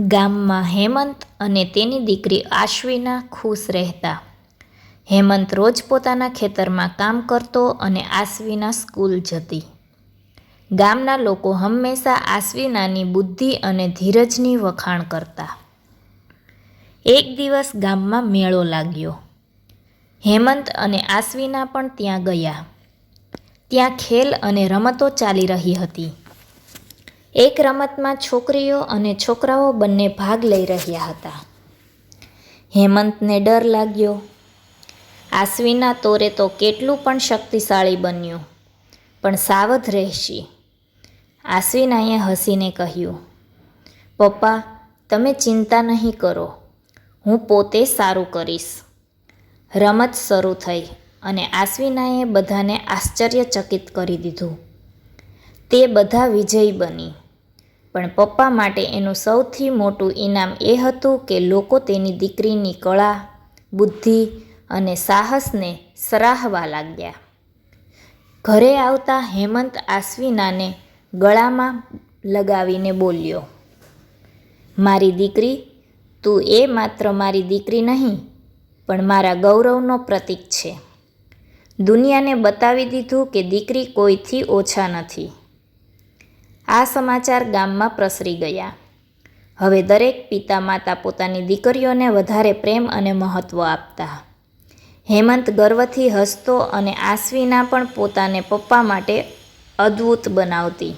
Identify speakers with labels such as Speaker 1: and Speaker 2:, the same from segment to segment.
Speaker 1: ગામમાં હેમંત અને તેની દીકરી આશ્વિના ખુશ રહેતા. હેમંત રોજ પોતાના ખેતરમાં કામ કરતો અને આશ્વિના સ્કૂલ જતી. ગામના લોકો હંમેશા આશ્વિનાની બુદ્ધિ અને ધીરજની વખાણ કરતા. એક દિવસ ગામમાં મેળો લાગ્યો. હેમંત અને આશ્વિના પણ ત્યાં ગયા. ત્યાં ખેલ અને રમતો ચાલી રહી હતી. એક રમતમાં છોકરીઓ અને છોકરાઓ બંને ભાગ લઈ રહ્યા હતા. હેમંતને ડર લાગ્યો. આશ્વિના તોરે તો કેટલું પણ શક્તિશાળી બન્યું, પણ સાવધ રહેશી. આશ્વિનાએ હસીને કહ્યું, પપ્પા, તમે ચિંતા નહીં કરો, હું પોતે સારું કરીશ. રમત શરૂ થઈ અને આશ્વિનાએ બધાને આશ્ચર્યચકિત કરી દીધું. તે બધા વિજયી બની, પણ પપ્પા માટે એનું સૌથી મોટું ઇનામ એ હતું કે લોકો તેની દીકરીની કળા, બુદ્ધિ અને સાહસને સરાહવા લાગ્યા. ઘરે આવતા હેમંત આશ્વિનાને ગળામાં લગાવીને બોલ્યો, મારી દીકરી, તું એ માત્ર મારી દીકરી નહીં, પણ મારા ગૌરવનો પ્રતીક છે. દુનિયાને બતાવી દીધું કે દીકરી કોઈથી ઓછા નથી. આ સમાચાર ગામમાં પ્રસરી ગયા. હવે દરેક પિતા માતા પોતાની દીકરીઓને વધારે પ્રેમ અને મહત્ત્વ આપતા. હેમંત ગર્વથી હસતો અને આશ્વિના પણ પોતાને પપ્પા માટે અદ્ભુત બનાવતી.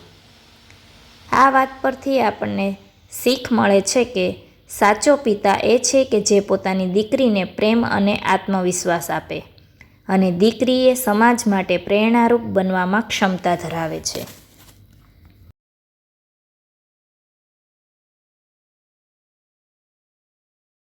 Speaker 1: આ વાત પરથી આપણને શીખ મળે છે કે સાચો પિતા એ છે કે જે પોતાની દીકરીને પ્રેમ અને આત્મવિશ્વાસ આપે, અને દીકરી એ સમાજ માટે પ્રેરણારૂપ બનવામાં ક્ષમતા ધરાવે છે.